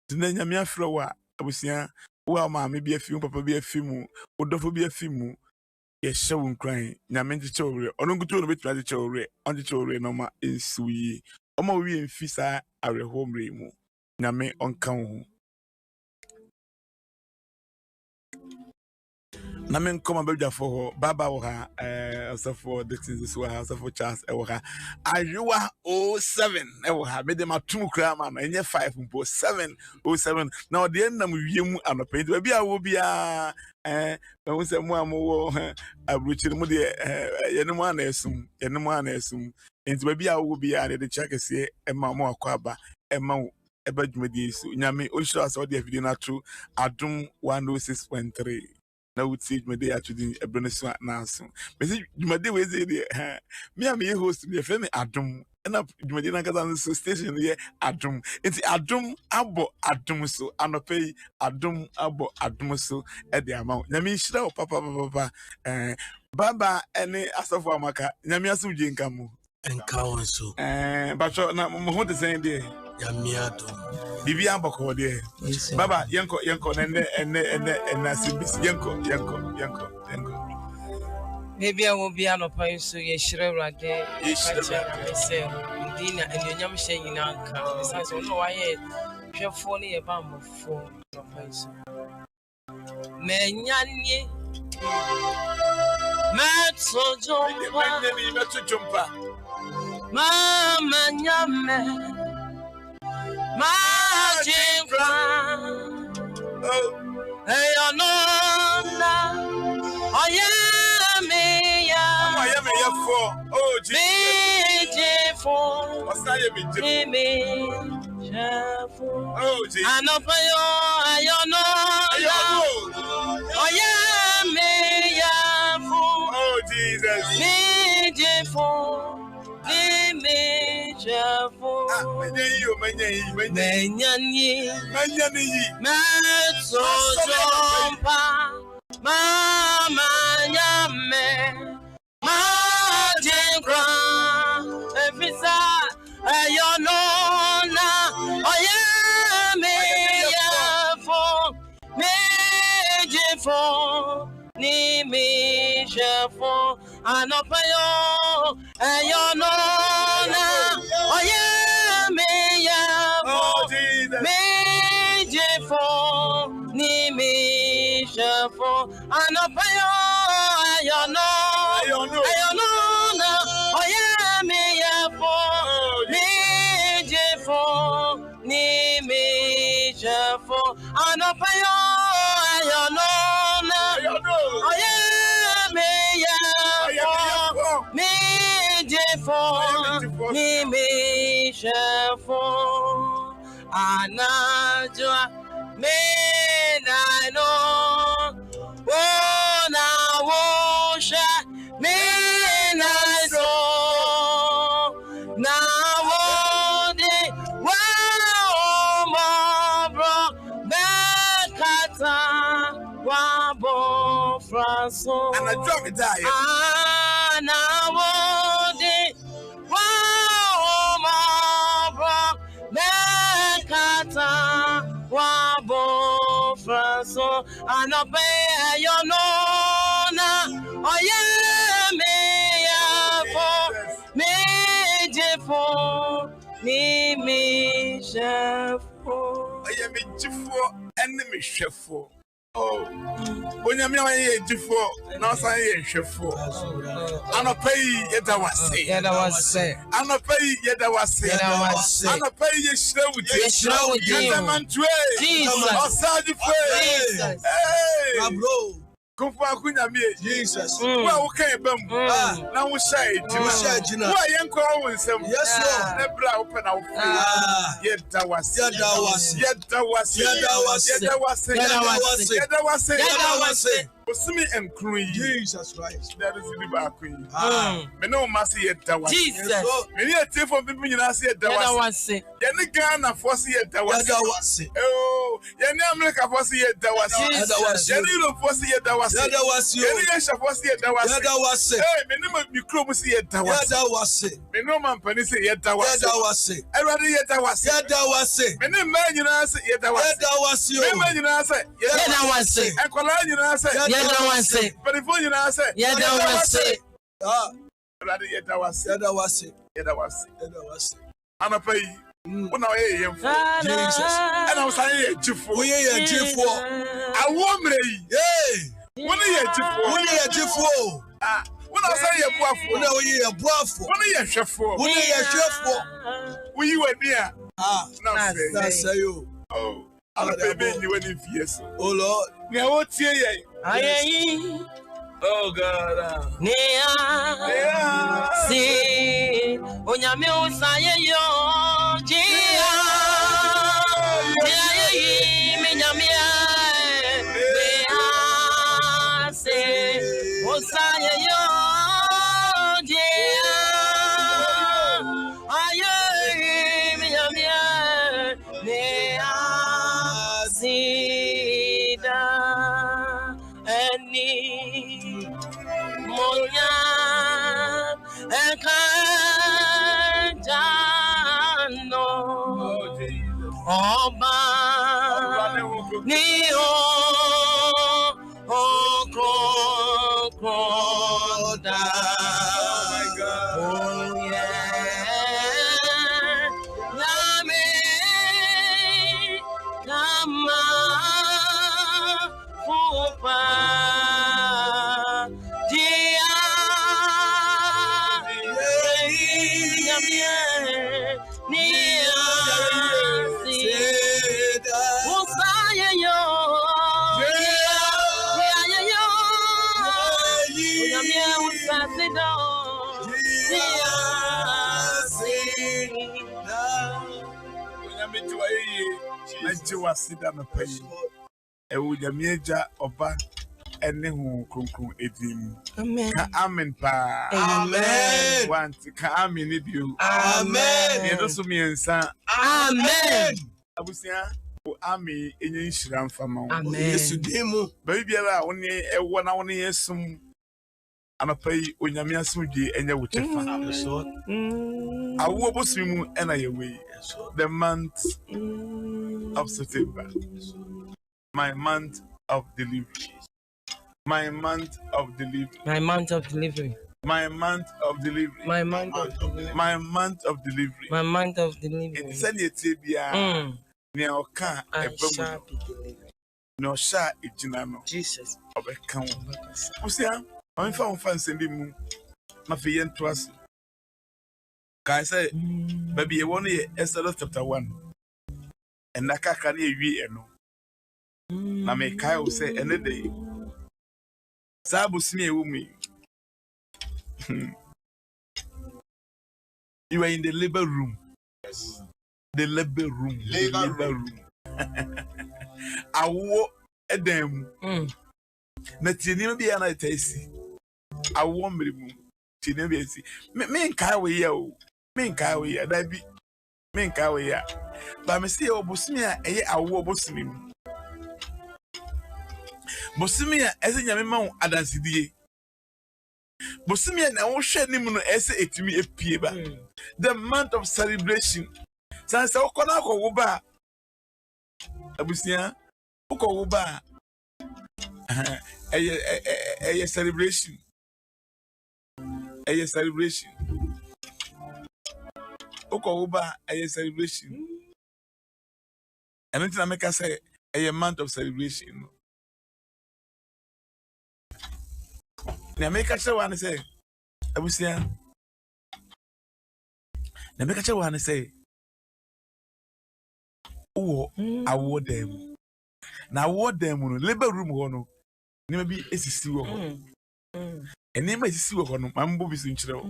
Tena nyame afra wa abusia wa maame bi afi mu papa bi afi mu odofo bi afi mu ye hyew nkran nyame nche owre ono nkutu no betuma nche owre onche owre no ma ensuyi oma wi enfi sa areho mre mu nyame onka ho na men come abedwa for baba wo ha also for the things this wa also for Charles e wo ha Ariwa 07 e wo ha me dem atum kra ma no enye 5 mpo 707 na ode enam wiem anope ndi bia wo bia we say mo amowo abruchiri mu de yenemu ana esum enti bia wo bia de check ese e ma mo akwaba e ma eba dwumadi so nyame o show us all the video na true Adom 106.3 na wuti dwumadi atudi ebene so na so me dwumadi we say de me am ye host me fe me Adom na dwumadi na kasa so station ye Adom enti Adom abo Adom so anope Adom abo Adom so e de ama nyame hira o papa baba ene asofo amaka nyame aso je nka mo enka won so bacho na mo ho de sen de nyame Adom bibi ambako de baba yenko ene sibis yenko baby I will be an opine so ye shire rade Dina and your yam shaying anka besides no why you phone e ba mo fo opine so menyanye metso jompa mama nyame Majikwa hey anona oyamiya for oh Jesus me oh Jesus anopayo ayono oyamiya oh Jesus me Menyanyi Metso jompa Mama nyame Majikra Efisa ayonona Oyeme yafo Mejifo Ni mejifo Anopayo ayonona Oyeme yafo Mejifo Ni mejifo Anopayo ayonona Oyeme yafo Mejifo Ni mejifo Anopayo ayonona Oyeme yafo Mejifo Ni mejifo Anajwa Menano Wona wosha Menazo Na wode Womobro Bekata Wabo Franso and I drop it die Na wode Womobro Bekata Wabo Franso Anope ayonona Oyeme yafo Mejefo Ni mejefo Oyeme jifo ene mehwefo oh onyame aye jifo na osan ye hwefo anopai yeda wase anopai yeda wase anopai ye shrawudi mantwe Jesus osaji fe Jesus hey bro Kumfu akunyame Jesus wa wo kan bam na wo shai jina wa yenko wo nsem yes Lord na bra wo pe na wo yeda wase Osimi and Queen. Jesus Christ. That is the back Queen. Mm. Me no masi yet that was. Jesus. Many a tip for people you see that was. Yanni Ghana for see it that was. Oh, Yanni America for see it that was. Yanni Europe for see it that was. Yanni Asia for see it that was. Hey, me no be close see it that was. Me no man penny say it that was. I rather yet that was. Me no man you know say it that was. Me man you know say it that was. And Kolan you know say but if you know say rather yet that was. And I pay. When I hear Jesus, and I was saying, Jiffo, I want me. When I hear Jiffo, when I say a buff, when I hear buff, when I hear chef, when I hear chef, we were near. That's you. Oh, I'll pay you any fears. Oh Lord, now what's here? Oh God, see, when you're Messiah, you're sit down and pay. A would a major oba and who conclude edim. Amen. Amen. Want to come in you. Amen. It also means amen. I was here. Army in Ishram from yes, you demo. Baby, only a 1 hour years soon. I'm a pay when you're Suji and you would take I will was him and I away. The month of September, my month of delivery, my month of delivery, my month of delivery, my month of delivery, my month of delivery, my month of delivery, my month of delivery. It's any tibia. Now can I shall be delivered. No sha ejinano. Jesus. Obeka wo. Usia, on fa fancy bi mu. Ma fe yen to as. Kai say, baby e won ye Exodus chapter 1. And nakaka na ewie eno. Na me kai wo say ene dey. Sa busimi e wo mi. You are in the labor room. Yes. The labor room. Labor room. Awo edem. Na tieni bi ana taisi. Awo mrimu. Tieni bi esi. Me nkai we ya o. Me nkai we ya da bi. Me nkai we ya. Ba me se obosimi a eye awo obosimi mu. Bosimi a ese nyame ma wo adansidie. Bosimi a na wo hwe nim no ese etimi epie ba. The month of celebration. Sansa ukona ko wuba abusia uko wuba eye celebration uko wuba eye celebration and until I make us say a month of celebration na make us one say abusia na make us one say award them. Now, award them on labor room hono. Never be a sister. And never is see hono. Mambo is in chiro.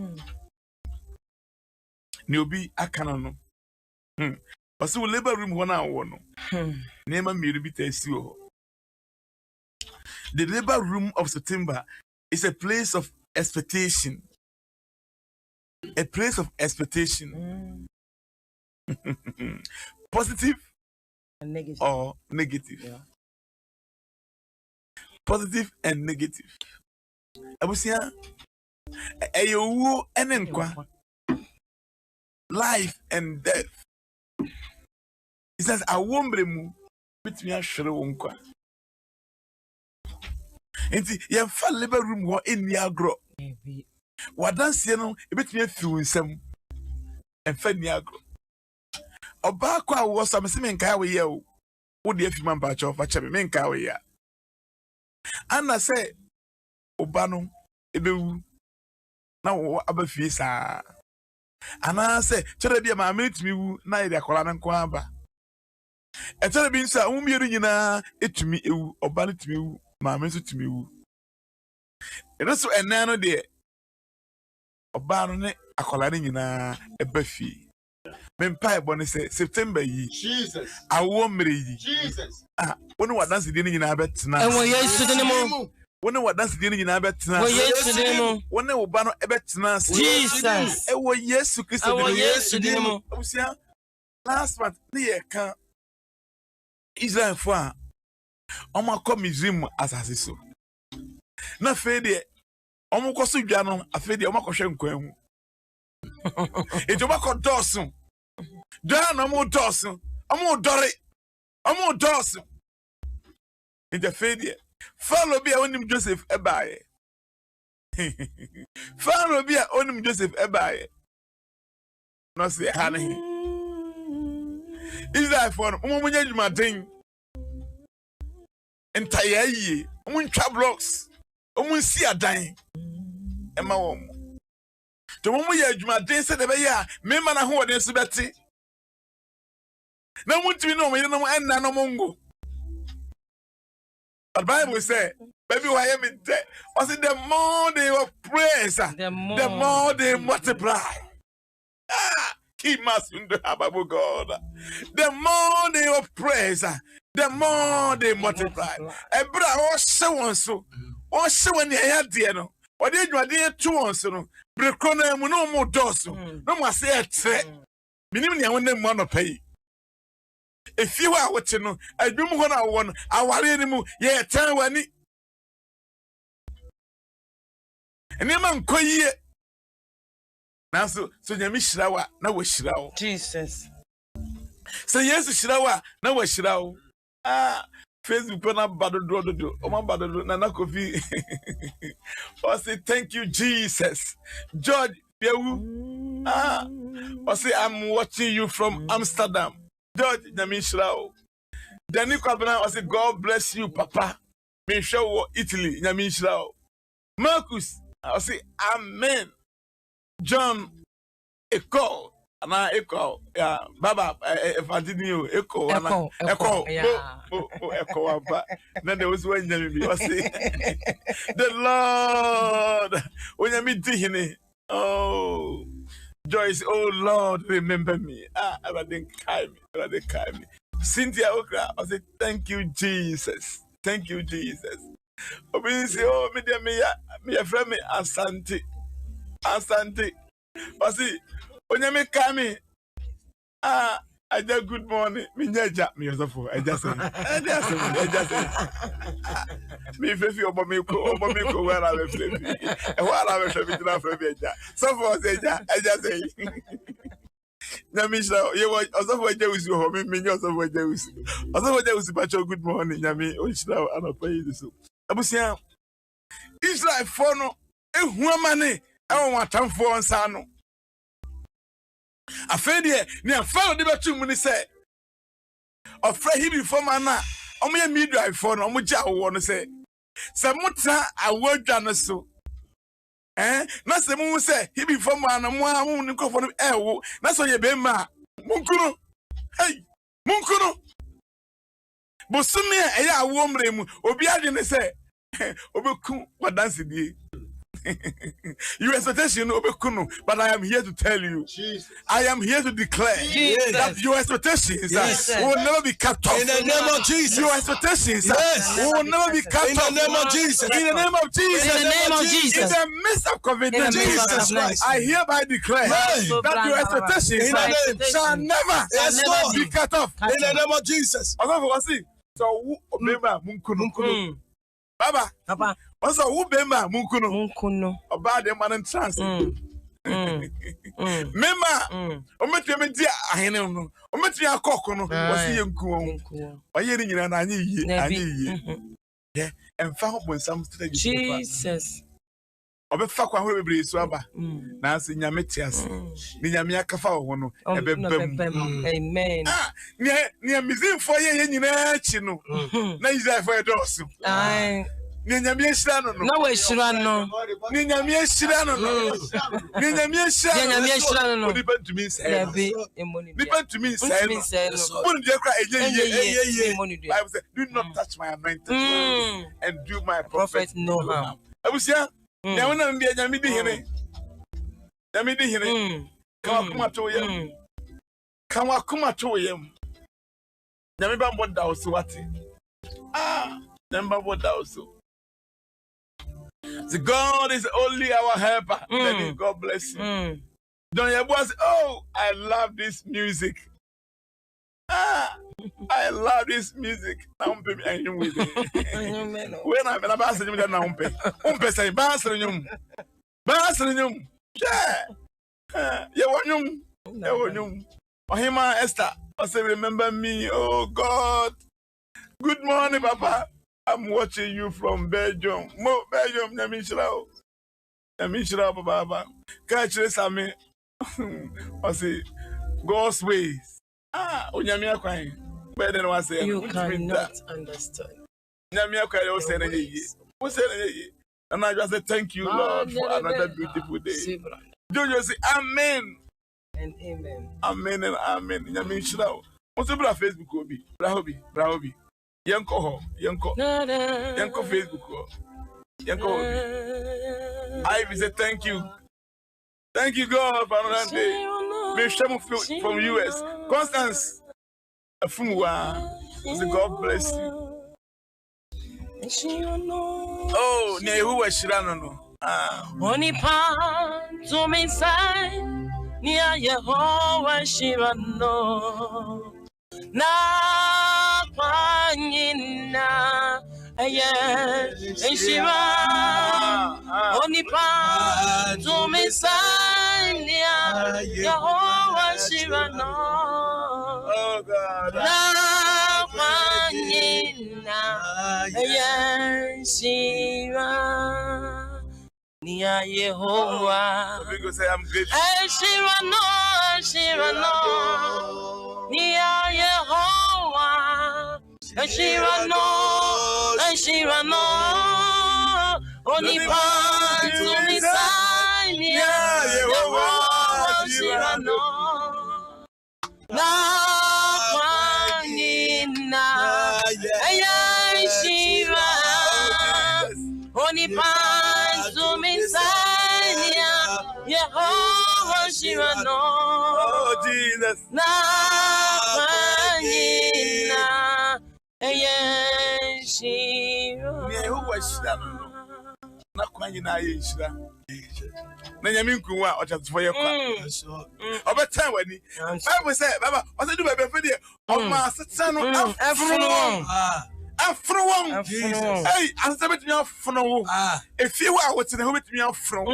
Newbie a canon. But so labor room 1 hour. Never me to be tasty. The labor room of September is a place of expectation. A place of expectation. Positive And negative. or negative. Yeah. Positive and negative. Abusia, eyowu enenkwa. Life and death. It says, I won't be moved between a shadow and qua. And you have labor room or in the agro. What does you know, a bit me a few in some and Feniagro. Obaqua was some semen carry you. Would you man patch of a chairman carry ya? And I say, Obano, Ebu, now about Fisa. And I say, tell me, my mate, me, neither Colan and Quamba. And tell me, sir, it to me, or bannet me, my message to me. And also a nano dear. Obano, a Colan a Buffy. Mempai Bonnie say September ye. Jesus. I won't marry Jesus. When what dance didn't in Abet now? And when yes to the name. When what dance didn't in Abet now? When yes to the name. When they were banner Ebet now. Jesus. It was yes to Christ. Yes to the name. Last month, near can Israel for Oma come museum as I so. Na fede Omo kosu dwano afede Oma kohwe nkwan. It's about Dawson. Down, I'm Dawson. I'm Dawson. In the failure. Follow be on him Joseph Ebere. Follow be on him Joseph Ebere. No say honey. Is that for my thing? Entire year. Blocks. See a dying. Emma home. To one way, you day said, me man, who are this Betty? No one to know me, no and no mongo. But Bible say, baby, why am I dead? Was it the more they were praise, the more they multiply? Keep us in the Hababu God. The more they were praise, the more they multiply. And brother, so, or so when they had dear. What did you do 2 months? Brecona, no more doors. No more say it. Minimum, I want them one to pay. If you are watching, I do what I want. I want any yeah, tell when it. And your man call ye. Now, so Yamishrawa, now we shroud. Jesus. So, yes, shroud, now we shroud. Facebook put up battle do. Oh, my battle Nana Coffee. I say, thank you, Jesus. George, I say, I'm watching you from Amsterdam. George, Yamishrao. Danny Cabana, I say, God bless you, Papa. Me show Italy, Yamishrao. Marcus, I say, Amen. John, Echo. And I echo, yeah, Baba, if I didn't know, echo, echo, then there was one you say, the Lord, when you meet him, oh, Joyce, oh Lord, remember me. I didn't carry me. Cynthia Okra, I said, thank you, Jesus. Thank you, Jesus. Oh, me, friend, me, Asante. I see. When you make me, I just good morning. Me just me also for. I just say. Me if you obo me ko where I left me. And where I left me to na friend me ja. So for say ja, I just say. Na me show you what also for je usu ho me also for je usu. Also for je usu ba good morning. Na me o shira ana pay this. Abusia Israel for no ehuamane e won atamfo onsa no. Afedie ni afalo de betu mu ni say ofra hibi for mana omo ye midwife for no omo ja wo no say se muta awadwa no so na se mu say hibi for mana mo amu ni ko for no ewo na so ye be ma munkuru hey munkuru bosumi e ya awo mre mu obi ade ne say obeku wa dance die Your expectation, but I am here to tell you. Jesus. I am here to declare that your expectations will never be cut off. In the name of Jesus. Your expectations will never be cut off. In the name of Jesus. In the name of Jesus. In the name of Jesus. In the midst of COVID-19, Jesus Christ. I hereby declare that your expectations shall never be cut off. In the name of Jesus. So, Baba, Papa. Also, who Bema Munkuno about the man in trance. Mema, Ometri dear, I know, Ometri Cocono, was young Kuon, or Yen and I need ye, and found when some stage. Jesus. Of a fuck one will be swabber. Nancy Yametias, Niamia Kafa, one, Amen. Near Museum for ye in Chino. Nice for a dorsum. Ninyamia shirano no. No way shirano. Ninyamia shirano no. Ninyamia shirano no. Depend to me say. Depend to me say. Wouldn't you cry? Bible said, "Do not touch my anointed and do my prophet no harm." I was here. Now when I'm being Yamidi here, Yamidi here. Come to him. Come to him. Yamiba what thou so what? Remember what thou so. The God is only our helper. Then God bless you. Don't you boys? Oh, I love this music. I love this music. Now I'm with it. When I'm in a bass, I'm now say bass, yeah. You Ohima Esther. I say, remember me. Oh God. Good morning, Papa. I'm watching you from Belgium. Belgium, Namishra. Namishra, Baba. Catch this, I mean. I say, God's ways. Unyamia crying. Better than I say. You cannot understand. Unyamia crying, what's saying it? What's saying it? And I just say, thank you, Lord, for another beautiful day. Jojo say, Amen. And amen. Amen and amen. Namishra. What's up, Facebook? Brahobi. Yanko Facebook. Yanko. I say thank you. Thank you, God, for another day. May from US. Constance. Say God bless you. Oh, Nehu Shirano. Only pan to me side near Yehovah Shirano. Na panyina aye enshira onipa to me sanya Yehovah shirano. Oh God. Na panyina aye enshira nia Yehovah. We go say I'm grateful. Shirano Nia Yehovah, Shirano, Onipa, Tumisai, Nia Yehovah, Shirano, Na Panina, Shira, Onipa, Tumisai, Nia Yehovah, Shirano. Oh, Jesus. Na panina yeshiro. Ne who was that? Na kwanyina yeshira. Na nyaminku wa o just for your over time when Bible say baba o say do be fe dey o ma setsa no afro one. Hey, I said betimi afro. If you are what na betimi afro.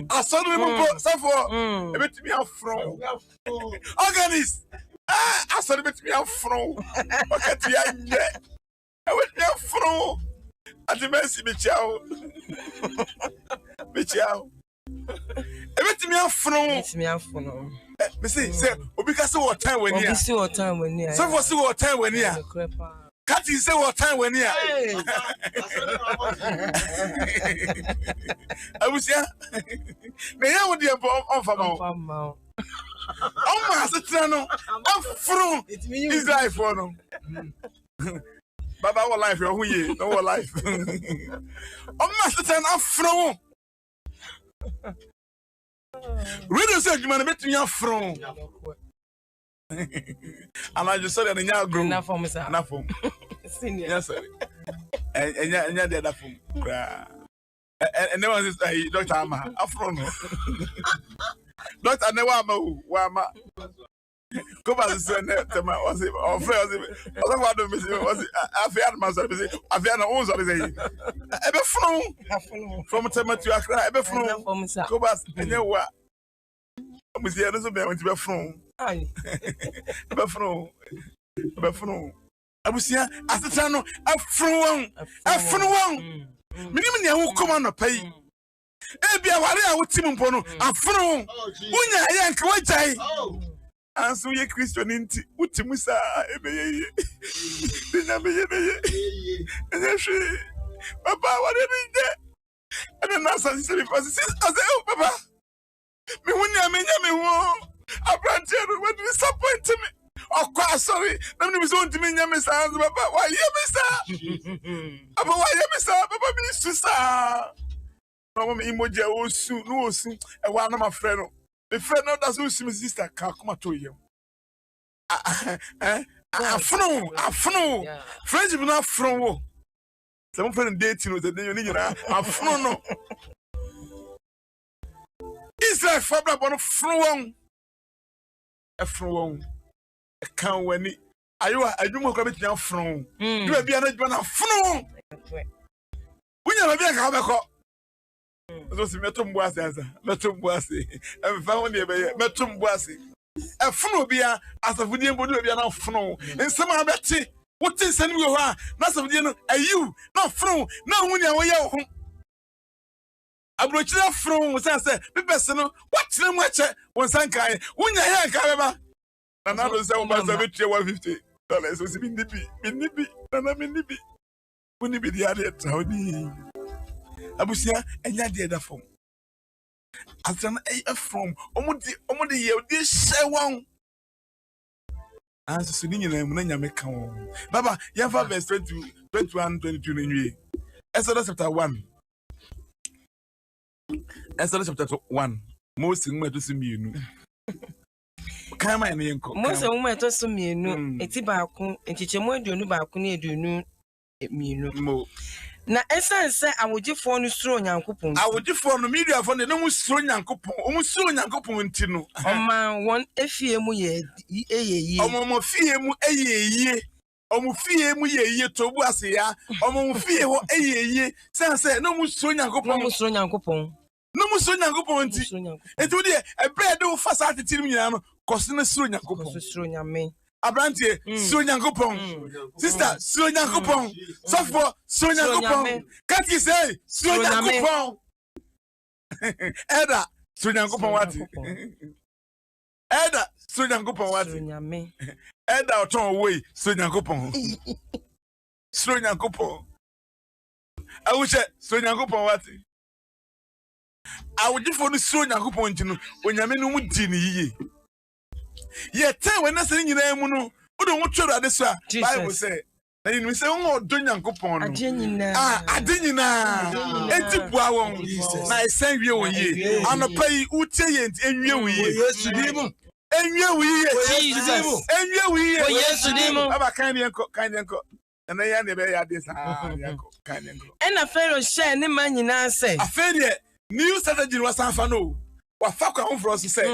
Aso no mo so for betimi afro. Organist. I said betimi afro. Okati ya je. I went there afro. Ati merci Michao. Michao. Betimi afro. Me say obi ka say what time when here. Obi say what time when here. So for say what time when here. Can't you say what time when here? I was here. May I would be on Famo? Oh, Master Trano, I'm from his life for them. Baba, our life, your way, no life. Oh, Master Trano, I'm from. Radio say you man bet me from. And I just saw that in your group. Na form sir. Na form. Senior. Yes sir. And the other form. And there was this Dr. Ama afro. Dr. Newa Wama. Come as say tema was it or friend was it afian master be say afian on so be say ebe funu from tema to Accra ebe funu come as enyewa mo say no so be want be funu Ai. ebe funu abusia aseta no afunu won minim ne ho come no pay e bia ware a wotim mpo no afunu unya ye nka wajai anso ye Christian nti utimu sa ebeye benya beye enyeshi papa wale nje ana nasa sisi because oh papa me wuni amenya me ho abrante no we disappoint me okwa sorry na me so ntimi nya me sa papa why ye me sa papa why ye me sa papa me su sa no me emoji osu no osu e wa na ma frɛ no. The friend now that's who see my sister can come to you. Afno. Friendship not from. Some friend dating with the day you need afno no. Israel fabra bono from. Afro. I can't win it. I do more coming down from. You will be an advan afno. When you have a come those metumbuase e fa won e be metumbuase e funu bia asafudie bodu bia na funu nsem abeti wotin sani we ho a na asafudie no ayu na funu na huni a wo ye ho abrochira funu say bibese no watire mu ache won sankai wunya he nka beba na na do say won ba $150 so si binibi na binibi woni bi dia de traudi abusia enya de da fom atran from omudi ye odi hye won anso ni nyina mu na nyame ka won baba ya fa verse 20 21 22 nwie Exodus chapter 1 Exodus chapter 1 Moses mu eto simienu kama ene yenko Moses mu eto simienu eti baako enchichemu aduonu baako ne aduonu mienu na esanse awogifo no suro nyankopon awogifo no mediafo no mu suro nyankopon mu suro nyankopon nti no oma won efie mu ye eyeye omo fie mu eyeye omo fie mu yeye tobu ase ya omo fie ho eyeye sanse no mu suro nyankopon no mu suro nyankopon nti enti wodi ebe de wo fasa atetirim nyina no koso no suro nyankopon koso suro nyame Abrantie, Sonyankopon. Sister, Sonyankopon. Sofo, Sonyankopon. Can't you say Sonyankopon? Eda, Sonyankopon wati. Eda, Sonyankopon wati. Eda oton way, Sonyankopon. Sonyankopon. Awuche, Sonyankopon wati. Awujifo no Sonyankopon ntino, onyame no mu di ni yiye. Ye tell when I say you know, who don't want to this Bible say. And we say, oh, don't yankopon. I didn't know. Eti buawon. Na send you ye. And a pay uti and you ye. Yes, to them. And you ye. Jesus. And you ye. Yes, to them. Have a kind uncle. And I am the very this. Kind uncle. And a fellow share any man in answer. A failure. New strategy was Sanfano. Wafakwa ho for us say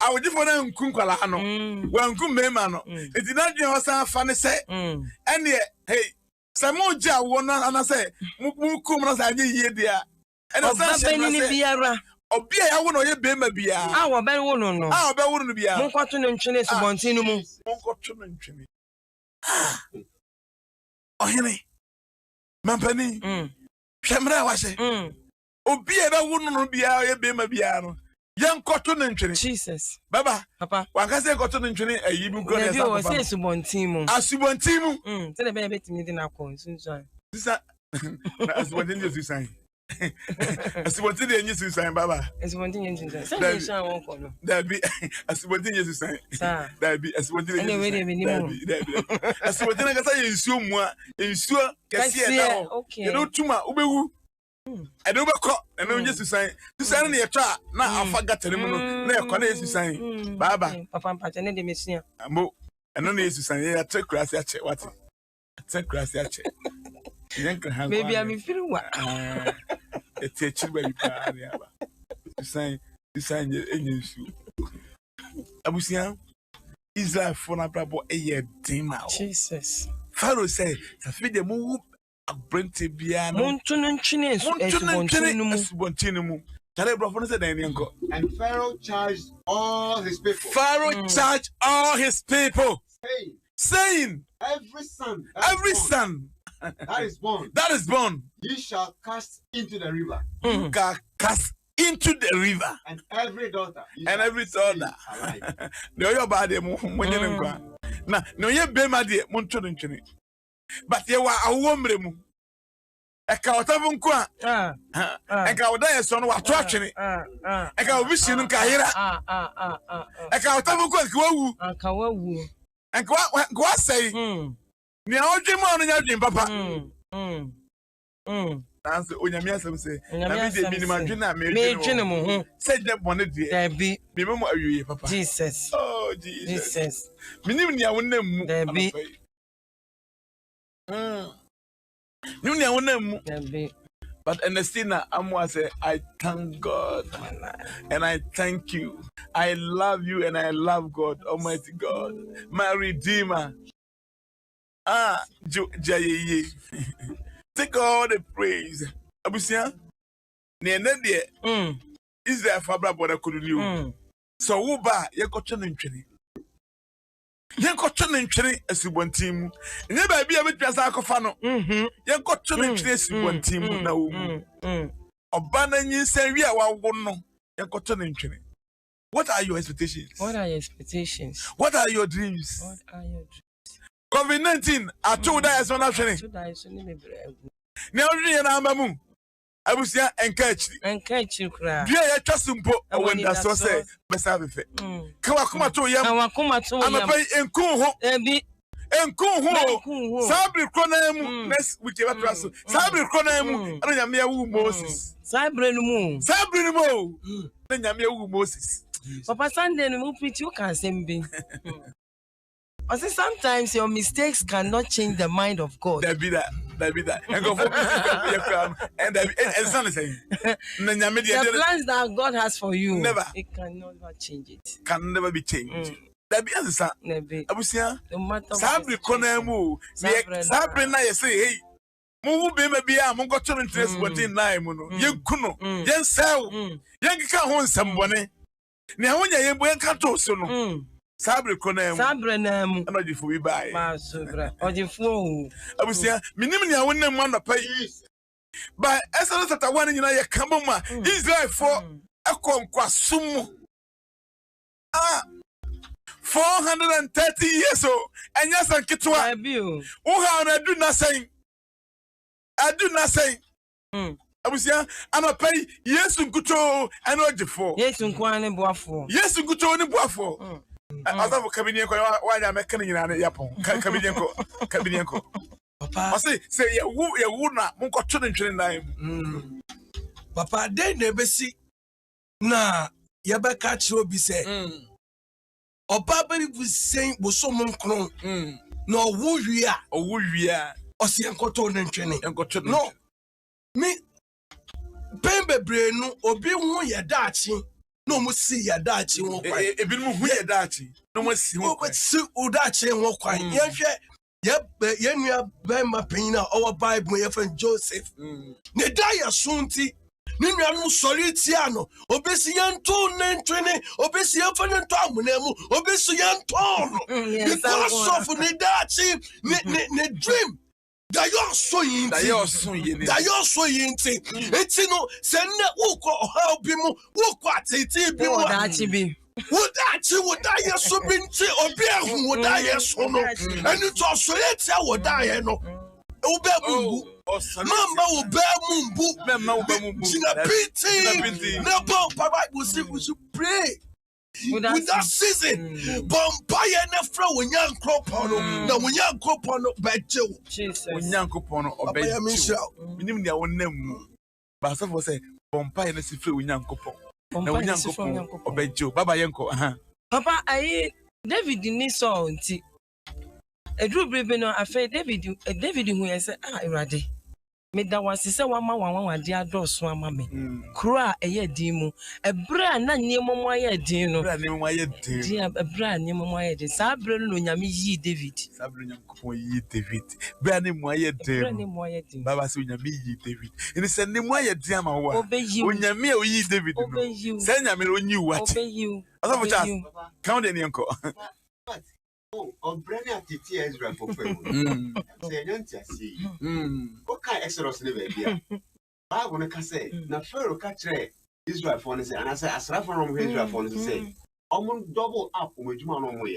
I would different nkunkwala ano wankum mema no it did not do us fan say and hey samoja wona ana say mukum na say ye dia and say ni biara obi ya wo no ye bema bia wo be wo no be wo no bia monkwato no ntwene subontin no mu monkwato no ntwene ohene mampani hwemra wa se obi ya be wo no bia ye bema bia no Young cotton and training. Jesus. Baba, Papa. One can say cotton and training, a you go as a subontimu. A subontimu. Tell a bit in our coins. This is what you say. As what did you say, Baba? As one thing you say. There be as what did you say. There be as what did you say. As what did I say, you assume, ensure, okay. You know, too much. I don't know, and I'm just saying, to send me a trap. Now I forgot to remember. No, Cornelius is saying, Baba, Papa, and the mission. and no need to say, yeah, take grass at what? Take grass at Maybe I'm feeling what? A teacher, baby, to sign your shoe. I was young. Israel for a brabo a year dim out. Jesus. Pharaoh said, to feed the move. Brente biano Montunan chines Montinum. And Pharaoh charged all his people. Pharaoh charged all his people, saying, Every son that is born, ye shall cast into the river. You can cast into the river, and every daughter, no, your body, now, no, ye be my dear Montunan. But you are a woman. A cowtavon qua, a cowday son was watching it. A cow wishing Kaira, a cowtavon qua, and go say, now, Jim on your dream, Papa. Answer Unyamias say, minimum, said that one day, be Papa. Jesus, oh, Jesus, minimum, I wouldn't there be. But Ernestina Amwa say, I thank God and I thank you. I love you and I love God, Almighty God, my Redeemer. Jaye. Take all the praise. Abusia, Nene, is there Fabra Boda could you? So, Uba, you're coaching training. You're coaching training as you want team. Never be able to as a cofano. You're coaching training one team now. Obana, you say, we are one no. You're coaching training. What are your expectations? What are your expectations? What are your dreams? What are your dreams? COVID-19, I told that as one of training. Now, you I was here encourage you cry. Yeah, just simple. When that's so say, Messabe. Kawakuma to Yam, I'm a pay in Kuho, and Kuho, Sabri Cronem, next week, Sabri Cronem, and Yamia Moses. Sabri Mo, then Yamia Moses. Papa Sunday, you can send me. I say sometimes your mistakes cannot change the mind of God. That be that. And go for and son is saying, the plans that God has for you, never. It can never change it. Can never be changed. That be as a never. I was here. No matter Sabri Konemu, Sabri na say, hey, Mu be maybe I'm going to interest what in nine mono. You kuno, yen sell, young can hold somebody. Now when you are canto soon. Sabre Konemu. Sabre Namu. I'm not for we buy. Masubra. Or the fool. I was here. Minimum, I wouldn't want to pay. But as I said, I want you know, you come on, Israel for a conquasum. 430 years old. And yes, I get to a view. Oh, how I do nothing. I do nothing. I was here, and I pay yes to Guto and not the four. Yes, to Kwan Boafo. Yes to Guto and Boafo. I thought Cabinco, why I'm making in a yapon. Cabinco. Papa, say, you would not, Munko children name. Papa, they never see. Nah, Yaba catch will be said. Or Baba was saying, was so monkron. No, who we are, or who we are, or see and cotton and training and got no. Me, Pembe Breno, or be one ya dachi. No must see ya dachi won't quite. A bit more dachi. No one see what suit Udachi won't quite. Yep, Yenya Bema Pina, our Bible, your friend Joseph. Nedaya Sunti, Nina Solitiano, Obesian Tone Training, Obesian Fantamunemu, Obesian Tone. Because of Nedachi, ne dream. That you're so in, that you're so in, it's no send walk or help him, walk what it be. Would that you so been or bear who would die so no, and it's also let's would die no. Obebu, Mamba will bear moon book, Pity, no Papa will see we should pray. With that season, Bombay and Fro when young crop on, no when young crop on, bad Joe, when young crop on, obey Michelle, minimum your name. But so for say bompa ene si free unyankopon. Na unyankopon obejo. Baba yenko. Papa aye David ni so nti. Edru brebe no afa David hu yese Ewrade. Me da wase se wa ma wade adoso ama me. Kura eye din mu. Ebra na niemom aye din no. Ebra niemom aye din. Ebra niemom aye din. Sa bre no nyame yi David. Sa bre nyankopon yi David. Ebra niemom aye din. Ebra niemom aye din. Baba se nyame yi David. Ini se niemom aye din ama wo. Onyame o yi David no. Se nyame onyi what? Obeyi. Asa for chance. Count any uncle. Oh, Brenny at the Ezra for Say, don't see. What kind of Exodus live here? I want to say, now Pharaoh catch Israel for say, and I say, as Raphael Israel for say, almost double up with you on way.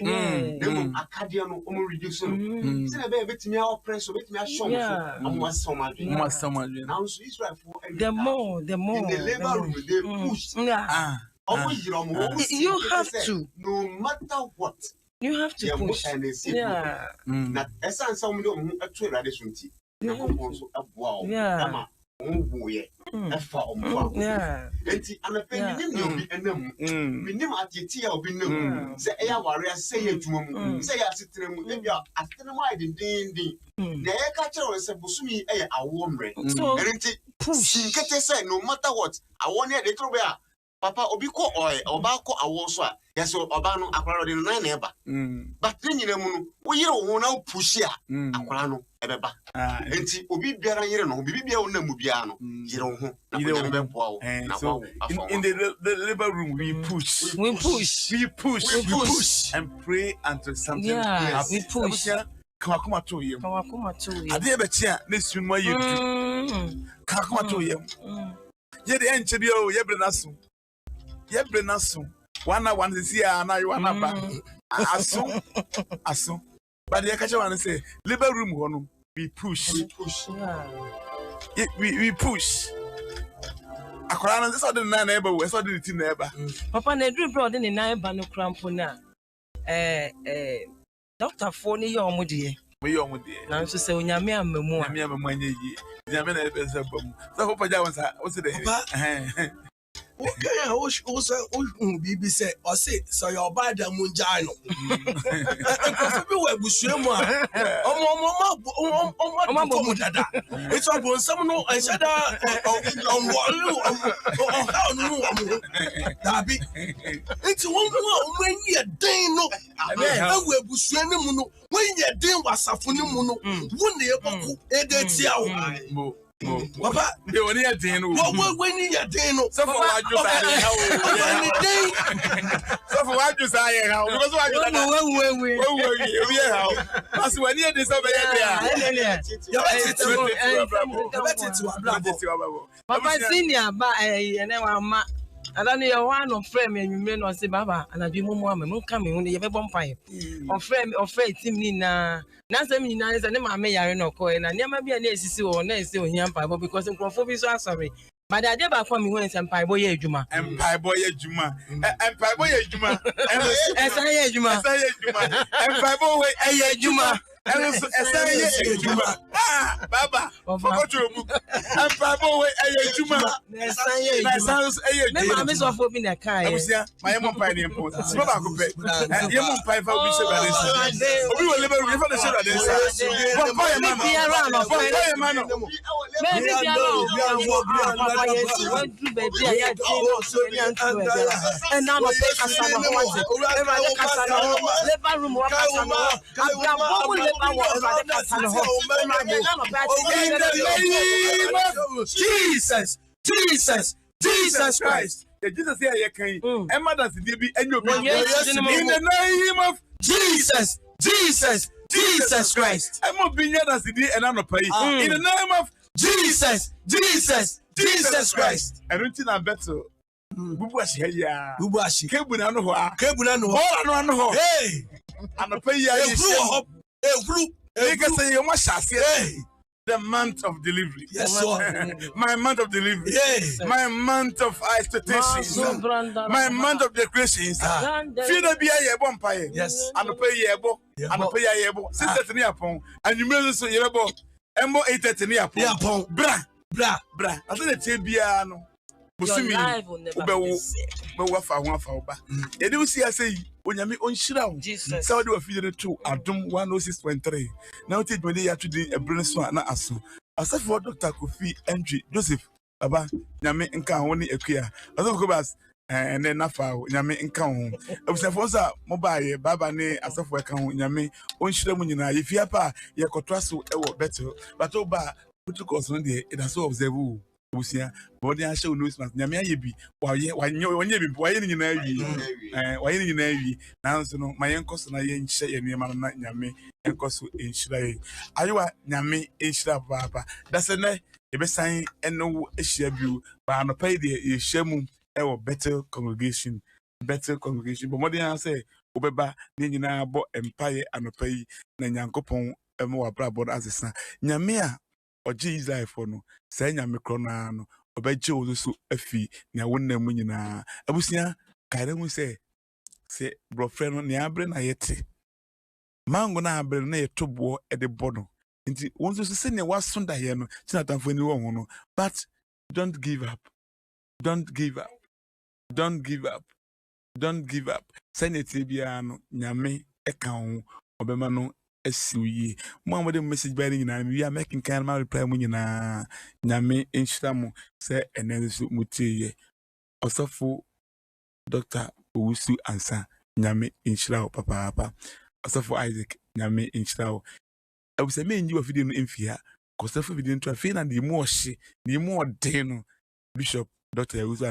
Then Acadian reducing. Say a bit me our press, a bit me a show. I must so much. Now, Israel for the more. In the labor room, they push. You have to. No matter what. You have to push. Yeah. Not as some don't actually radiation. Yeah. Yeah. And a penny will be and them. We never at the tea of no. Say, I warrior say it to me. Say, I sit to them. Maybe I tell my ding. The air catcher was a busumi, a warm rain. So, push. Get a say, no matter what. I want it little bear. Papa obiko oil obako awoso a yeso oba no akwara de na na eba but nyina mu no wo yire wo na push a akwara no ebeba enti obi biara yire no bibi bia wo na mu bia no yire wo ho na bempo wo na wo in the labor room we push and pray until something happens. We push Kawakuma to yem ade be chia na sunmu ayedu kawakuma to yem ye de enche bia o ye bre na so one see na you wana ba aso but the catch one say labor room ho no we push we push akwara no so de na eba we so de ti na eba papa na dru bro de na eba no krampo na doctor for ni yo omode na so say onyame amamu anye yi onyame na ebe se bam so papa ja won sa o se de okay, also, Bibi said, or say, so your bad munjano. It's all someone I said, it's one when you're doing no, I will be swimming when you're doing was a phenomenon, one year, Papa, you only a day. When you are doing so for what you say, so for what you say, because what you as when you disobey, Papa senior, but I never. I don't know one of frame and you may not say Baba and I do more woman coming when you have a bonfire. Or frame or freight Timina. Nothing nice and never may I know coin and never be a necessary or necessary here because I'm so sorry. But I never for me when some pie boy Juma. And pie boy Juma. And pie boy Juma. And I Juma. And pie boy Juma. And Juma. Ah, Baba. Forgot your book. And pie boy Juma. I'm so for being a kind. My mom pie in post. Baba could pay. And your mom pie for Bishop. We will live with the show. And now Jesus Christ. Jesus here you can. Emma does be and you in the name of Jesus Christ. Emma be as the and I'm not pay. In the name of Jesus Christ. And until I'm better. Bubuashi ya. Bubuashi. Kebuna no ho. Hey. I'm a pay ya. The month of delivery. Yes, sir. My month of delivery. My month of expectations. My month of declarations. Feel the be a bonfire. Yes. I'm a pay yebo. I'm a pay yebo. Sister to me upon. And you may so yebo. Embo 8 to me upon. Bra. bra I said the TBA no. Your life will never be the same. But what for one for ba. You do see I say onyame onhyira wo. Jesus. So we feed to Adom 106.3. Now take me dey today Ebere so na aso. Asaf for Dr. Kofi Entry Joseph Baba nyame nka ho ne akua. Asaf ko bas and then nafa nyame nka ho. Obusafo so mobile baba ne asaf we ka ho nyame onhyira mu nyina ye fia pa ye kotwa so e wo beto. But oba putu koso no dey it has so observe wo. Busia body a show news mas nyame aye bi wanye bi waye ni nyina wi waye ni nyina wi nanso no mayen koso na ye nhye ye niema na nyame enkoso enhyira ye ayewa nyame enhyira papa dase ne ebesan eno ehia biu ba no pay de ye hyamu e wo better congregation but modern an say obeba ni nyina bo empire anopai na nyankopon emo wa bra bod asesa nyame a oji Israel for no say nyame krona no obeje wo so afi na wonnam nyina abusia kaire hu say brofre no ne abre na yete mango na abre na yetobo e de bono nti wonso se ne wasonda ye no tinatamfo ni wo ho no but don't give up senate bia no nyame eka ho obema no asiuye mo de message by nyina we are making kind of reply mu nyina nyame enhyira mo se enenso mutiye osofo Dr. Owusu ansa nyame enhyira papa osofo Isaac nyame enhyira wo abuse me nyi wa video no emfia kosofo video no trafe na de mu ohye de mu ode no Bishop Dr. Owusu